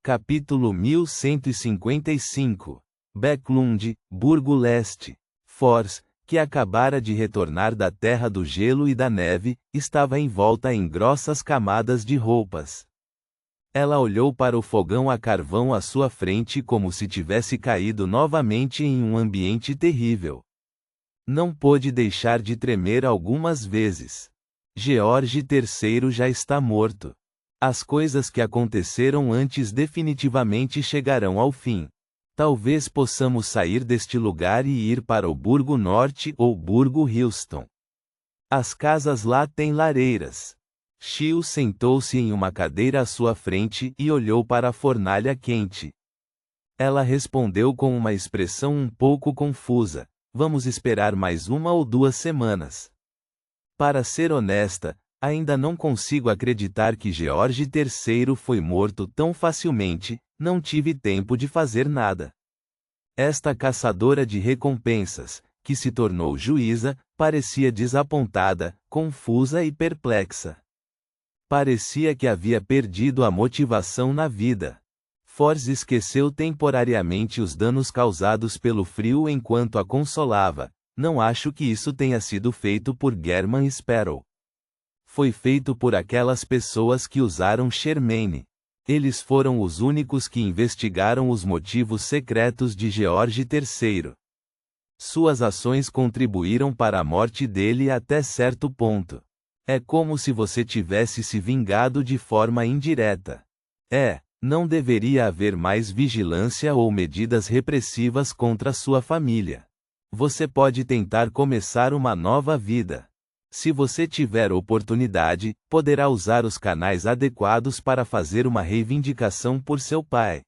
Capítulo 1155. Bäcklund, Burgo Leste. Fors, que acabara de retornar da terra do gelo e da neve, estava envolta em grossas camadas de roupas. Ela olhou para o fogão a carvão à sua frente como se tivesse caído novamente em um ambiente terrível. Não pôde deixar de tremer algumas vezes. George III já está morto. As coisas que aconteceram antes definitivamente chegarão ao fim. Talvez possamos sair deste lugar e ir para o Burgo Norte ou Burgo Houston. As casas lá têm lareiras. Chiu sentou-se em uma cadeira à sua frente e olhou para a fornalha quente. Ela respondeu com uma expressão um pouco confusa: vamos esperar mais 1 ou 2 semanas. Para ser honesta, ainda não consigo acreditar que George III foi morto tão facilmente. Não tive tempo de fazer nada. Esta caçadora de recompensas, que se tornou juíza, parecia desapontada, confusa e perplexa. Parecia que havia perdido a motivação na vida. Fors esqueceu temporariamente os danos causados pelo frio enquanto a consolava. Não acho que isso tenha sido feito por German Sparrow. Foi feito por aquelas pessoas que usaram Shermane. Eles foram os únicos que investigaram os motivos secretos de George III. Suas ações contribuíram para a morte dele até certo ponto. É como se você tivesse se vingado de forma indireta. Não deveria haver mais vigilância ou medidas repressivas contra sua família. Você pode tentar começar uma nova vida. Se você tiver oportunidade, poderá usar os canais adequados para fazer uma reivindicação por seu pai.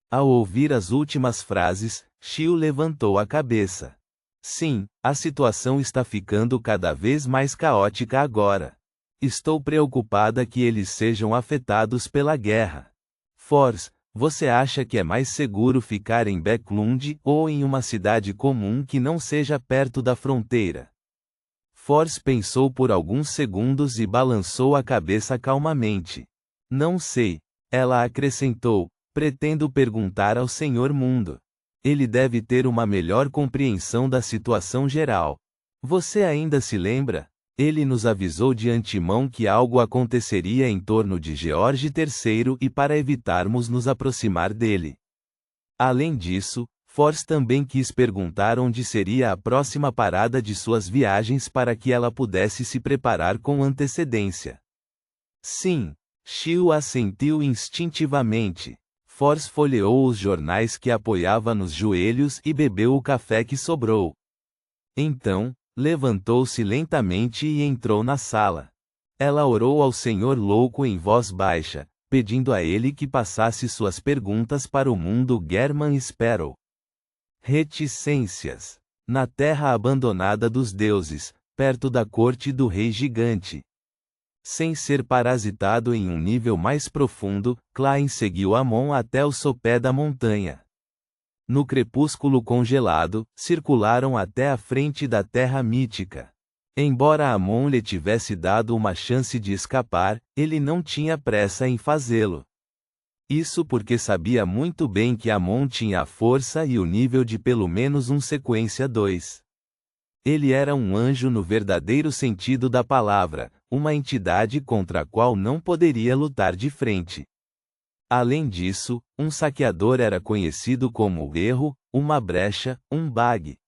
Ao ouvir as últimas frases, Chiu levantou a cabeça. Sim, a situação está ficando cada vez mais caótica agora. Estou preocupada que eles sejam afetados pela guerra. Fors, você acha que é mais seguro ficar em Bäcklund ou em uma cidade comum que não seja perto da fronteira? Fors pensou por alguns segundos e balançou a cabeça calmamente. Não sei, ela acrescentou, pretendo perguntar ao Senhor Mundo. Ele deve ter uma melhor compreensão da situação geral. Você ainda se lembra? Ele nos avisou de antemão que algo aconteceria em torno de George III e para evitarmos nos aproximar dele. Além disso, Fors também quis perguntar onde seria a próxima parada de suas viagens para que ela pudesse se preparar com antecedência. Sim, Chiu assentiu instintivamente. Fors folheou os jornais que apoiava nos joelhos e bebeu o café que sobrou. Então, levantou-se lentamente e entrou na sala. Ela orou ao Senhor Louco em voz baixa, pedindo a ele que passasse suas perguntas para o mundo German Sparrow. Reticências. Na terra abandonada dos deuses, perto da corte do rei gigante. Sem ser parasitado em um nível mais profundo, Klein seguiu Amon até o sopé da montanha. No crepúsculo congelado, circularam até a frente da terra mítica. Embora Amon lhe tivesse dado uma chance de escapar, ele não tinha pressa em fazê-lo. Isso porque sabia muito bem que Amon tinha a força e o nível de pelo menos um sequência 2. Ele era um anjo no verdadeiro sentido da palavra, uma entidade contra a qual não poderia lutar de frente. Além disso, um saqueador era conhecido como o erro, uma brecha, um bug.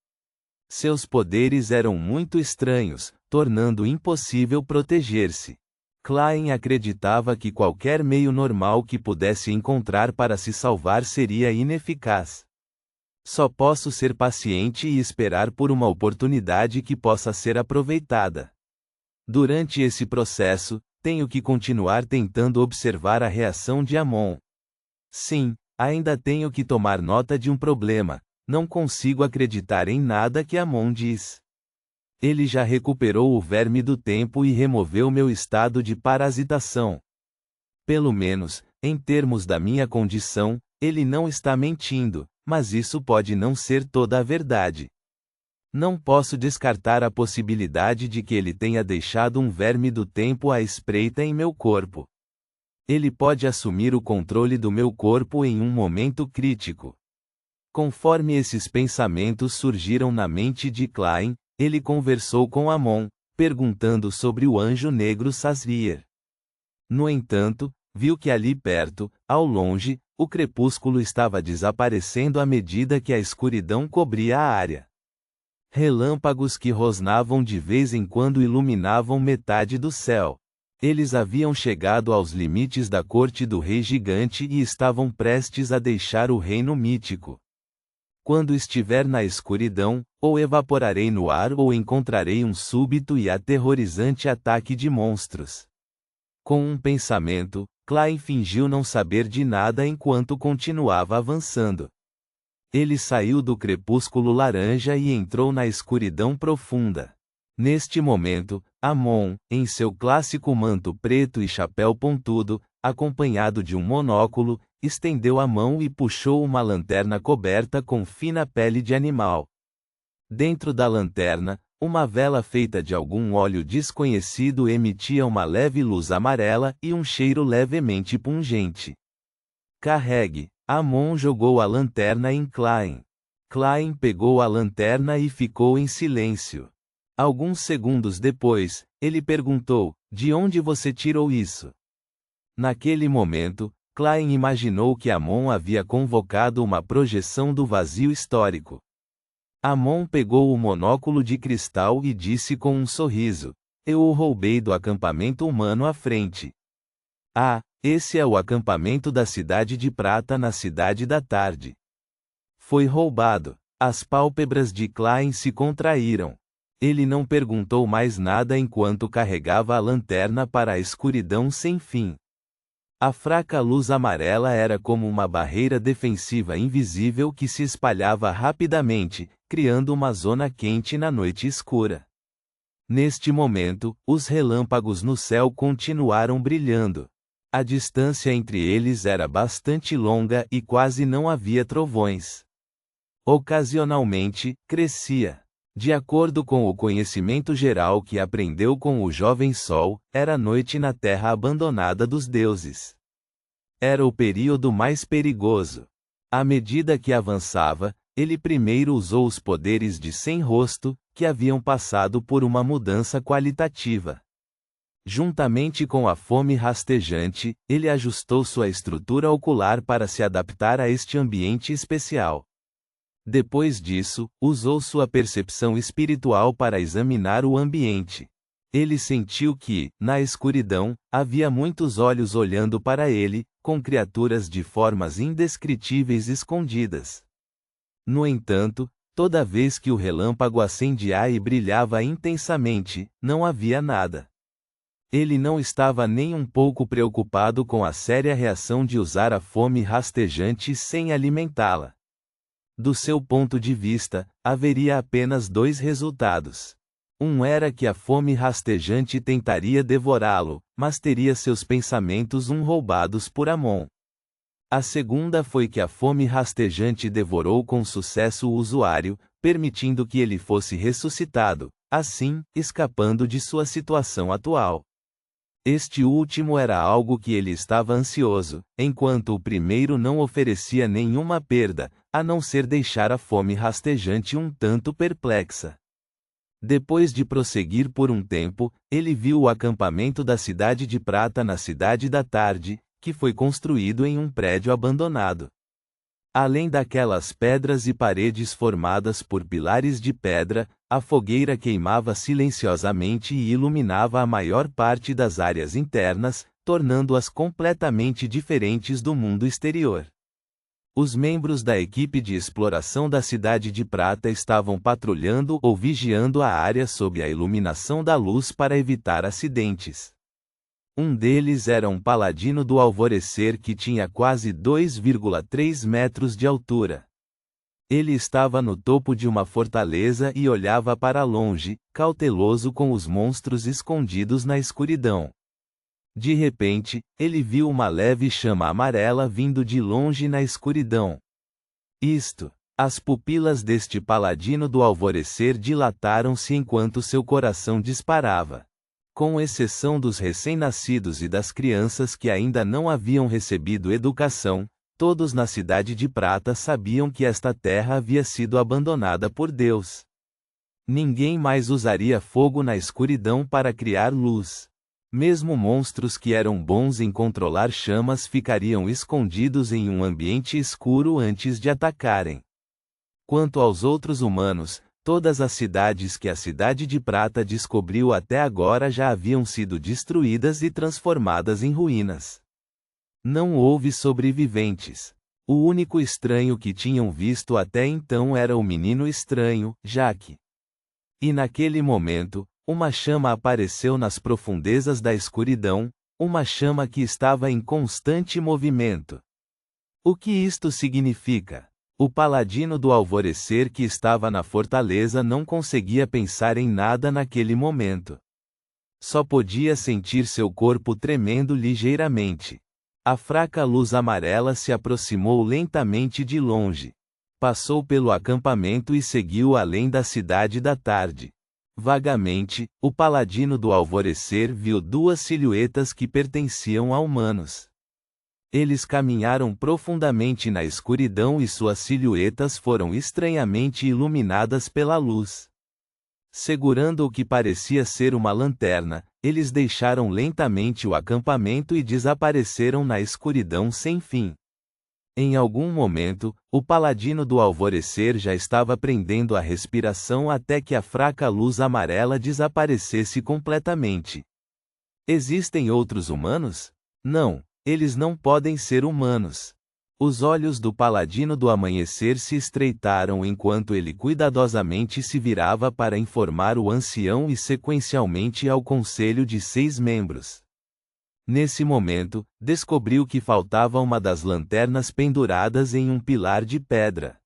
Seus poderes eram muito estranhos, tornando impossível proteger-se. Klein acreditava que qualquer meio normal que pudesse encontrar para se salvar seria ineficaz. Só posso ser paciente e esperar por uma oportunidade que possa ser aproveitada. Durante esse processo, tenho que continuar tentando observar a reação de Amon. Sim, ainda tenho que tomar nota de um problema: não consigo acreditar em nada que Amon diz. Ele já recuperou o verme do tempo e removeu meu estado de parasitação. Pelo menos, em termos da minha condição, ele não está mentindo, mas isso pode não ser toda a verdade. Não posso descartar a possibilidade de que ele tenha deixado um verme do tempo à espreita em meu corpo. Ele pode assumir o controle do meu corpo em um momento crítico. Conforme esses pensamentos surgiram na mente de Klein, ele conversou com Amon, perguntando sobre o anjo negro Sazriel. No entanto, viu que ali perto, ao longe, o crepúsculo estava desaparecendo à medida que a escuridão cobria a área. Relâmpagos que rosnavam de vez em quando iluminavam metade do céu. Eles haviam chegado aos limites da corte do rei gigante e estavam prestes a deixar o reino mítico. Quando estiver na escuridão, ou evaporarei no ar ou encontrarei um súbito e aterrorizante ataque de monstros. Com um pensamento, Klein fingiu não saber de nada enquanto continuava avançando. Ele saiu do crepúsculo laranja e entrou na escuridão profunda. Neste momento, Amon, em seu clássico manto preto e chapéu pontudo, acompanhado de um monóculo, estendeu a mão e puxou uma lanterna coberta com fina pele de animal. Dentro da lanterna, uma vela feita de algum óleo desconhecido emitia uma leve luz amarela e um cheiro levemente pungente. Carregue. Amon jogou a lanterna em Klein. Klein pegou a lanterna e ficou em silêncio. Alguns segundos depois, ele perguntou: "De onde você tirou isso?" Naquele momento, Klein imaginou que Amon havia convocado uma projeção do vazio histórico. Amon pegou o monóculo de cristal e disse com um sorriso: "Eu o roubei do acampamento humano à frente." "Ah, esse é o acampamento da Cidade de Prata na Cidade da Tarde." Foi roubado. As pálpebras de Klein se contraíram. Ele não perguntou mais nada enquanto carregava a lanterna para a escuridão sem fim. A fraca luz amarela era como uma barreira defensiva invisível que se espalhava rapidamente, criando uma zona quente na noite escura. Neste momento, os relâmpagos no céu continuaram brilhando. A distância entre eles era bastante longa e quase não havia trovões. Ocasionalmente, crescia. De acordo com o conhecimento geral que aprendeu com o jovem Sol, era noite na terra abandonada dos deuses. Era o período mais perigoso. À medida que avançava, ele primeiro usou os poderes de Sem-Rosto, que haviam passado por uma mudança qualitativa. Juntamente com a fome rastejante, ele ajustou sua estrutura ocular para se adaptar a este ambiente especial. Depois disso, usou sua percepção espiritual para examinar o ambiente. Ele sentiu que, na escuridão, havia muitos olhos olhando para ele, com criaturas de formas indescritíveis escondidas. No entanto, toda vez que o relâmpago acendia e brilhava intensamente, não havia nada. Ele não estava nem um pouco preocupado com a séria reação de usar a fome rastejante sem alimentá-la. Do seu ponto de vista, haveria apenas dois resultados. Um era que a fome rastejante tentaria devorá-lo, mas teria seus pensamentos roubados por Amon. A segunda foi que a fome rastejante devorou com sucesso o usuário, permitindo que ele fosse ressuscitado, assim, escapando de sua situação atual. Este último era algo que ele estava ansioso, enquanto o primeiro não oferecia nenhuma perda, a não ser deixar a fome rastejante um tanto perplexa. Depois de prosseguir por um tempo, ele viu o acampamento da Cidade de Prata na Cidade da Tarde, que foi construído em um prédio abandonado. Além daquelas pedras e paredes formadas por pilares de pedra, a fogueira queimava silenciosamente e iluminava a maior parte das áreas internas, tornando-as completamente diferentes do mundo exterior. Os membros da equipe de exploração da Cidade de Prata estavam patrulhando ou vigiando a área sob a iluminação da luz para evitar acidentes. Um deles era um paladino do alvorecer que tinha quase 2,3 metros de altura. Ele estava no topo de uma fortaleza e olhava para longe, cauteloso com os monstros escondidos na escuridão. De repente, ele viu uma leve chama amarela vindo de longe na escuridão. As pupilas deste paladino do alvorecer dilataram-se enquanto seu coração disparava. Com exceção dos recém-nascidos e das crianças que ainda não haviam recebido educação, todos na cidade de Prata sabiam que esta terra havia sido abandonada por Deus. Ninguém mais usaria fogo na escuridão para criar luz. Mesmo monstros que eram bons em controlar chamas ficariam escondidos em um ambiente escuro antes de atacarem. Quanto aos outros humanos, todas as cidades que a Cidade de Prata descobriu até agora já haviam sido destruídas e transformadas em ruínas. Não houve sobreviventes. O único estranho que tinham visto até então era o menino estranho, Jack. E naquele momento, uma chama apareceu nas profundezas da escuridão, uma chama que estava em constante movimento. O que isto significa? O paladino do alvorecer que estava na fortaleza não conseguia pensar em nada naquele momento. Só podia sentir seu corpo tremendo ligeiramente. A fraca luz amarela se aproximou lentamente de longe. Passou pelo acampamento e seguiu além da cidade da tarde. Vagamente, o paladino do alvorecer viu duas silhuetas que pertenciam a humanos. Eles caminharam profundamente na escuridão e suas silhuetas foram estranhamente iluminadas pela luz. Segurando o que parecia ser uma lanterna, eles deixaram lentamente o acampamento e desapareceram na escuridão sem fim. Em algum momento, o paladino do alvorecer já estava prendendo a respiração até que a fraca luz amarela desaparecesse completamente. Existem outros humanos? Não, eles não podem ser humanos. Os olhos do paladino do amanhecer se estreitaram enquanto ele cuidadosamente se virava para informar o ancião e sequencialmente ao conselho de 6 membros. Nesse momento, descobriu que faltava uma das lanternas penduradas em um pilar de pedra.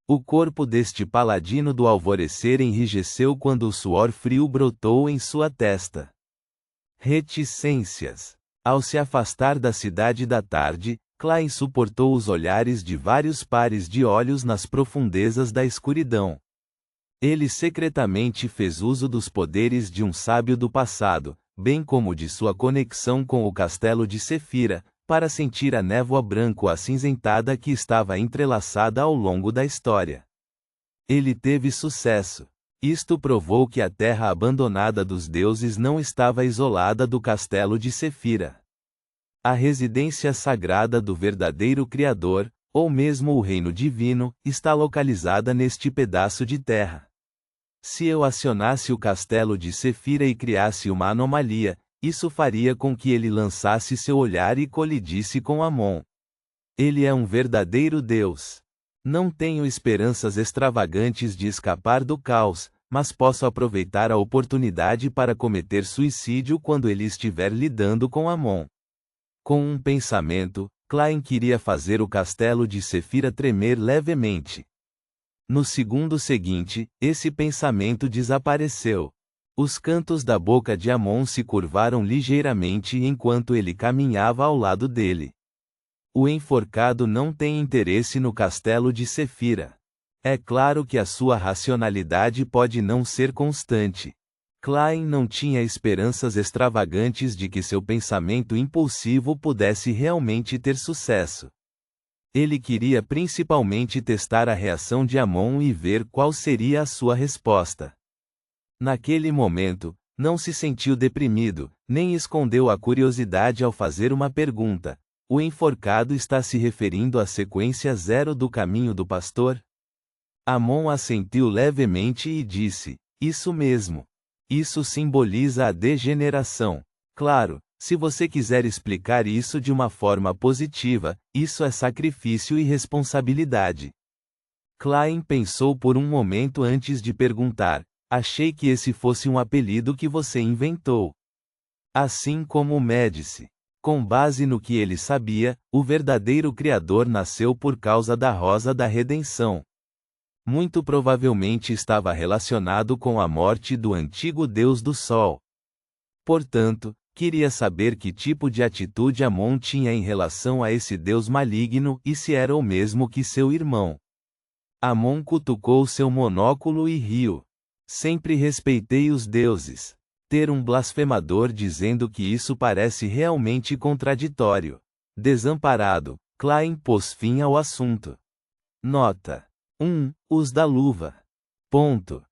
O corpo deste paladino do alvorecer enrijeceu quando o suor frio brotou em sua testa. Reticências. Ao se afastar da cidade da tarde, Klein suportou os olhares de vários pares de olhos nas profundezas da escuridão. Ele secretamente fez uso dos poderes de um sábio do passado, bem como de sua conexão com o castelo de Sefira, para sentir a névoa branco-acinzentada que estava entrelaçada ao longo da história. Ele teve sucesso. Isto provou que a terra abandonada dos deuses não estava isolada do castelo de Sefira. A residência sagrada do verdadeiro Criador, ou mesmo o reino divino, está localizada neste pedaço de terra. Se eu acionasse o castelo de Sefira e criasse uma anomalia, isso faria com que ele lançasse seu olhar e colidisse com Amon. Ele é um verdadeiro Deus. Não tenho esperanças extravagantes de escapar do caos, mas posso aproveitar a oportunidade para cometer suicídio quando ele estiver lidando com Amon. Com um pensamento, Klein queria fazer o castelo de Sefira tremer levemente. No segundo seguinte, esse pensamento desapareceu. Os cantos da boca de Amon se curvaram ligeiramente enquanto ele caminhava ao lado dele. O enforcado não tem interesse no castelo de Sefira. É claro que a sua racionalidade pode não ser constante. Klein não tinha esperanças extravagantes de que seu pensamento impulsivo pudesse realmente ter sucesso. Ele queria principalmente testar a reação de Amon e ver qual seria a sua resposta. Naquele momento, não se sentiu deprimido, nem escondeu a curiosidade ao fazer uma pergunta. O enforcado está se referindo à sequência 0 do caminho do pastor? Amon assentiu levemente e disse: isso mesmo. Isso simboliza a degeneração. Claro, se você quiser explicar isso de uma forma positiva, isso é sacrifício e responsabilidade. Klein pensou por um momento antes de perguntar: achei que esse fosse um apelido que você inventou. Assim como o Médici. Com base no que ele sabia, o verdadeiro Criador nasceu por causa da Rosa da Redenção. Muito provavelmente estava relacionado com a morte do antigo deus do sol. Portanto, queria saber que tipo de atitude Amon tinha em relação a esse deus maligno e se era o mesmo que seu irmão. Amon cutucou seu monóculo e riu. Sempre respeitei os deuses. Ter um blasfemador dizendo que isso parece realmente contraditório. Desamparado, Klein pôs fim ao assunto. Nota: 1. Os da luva. Ponto.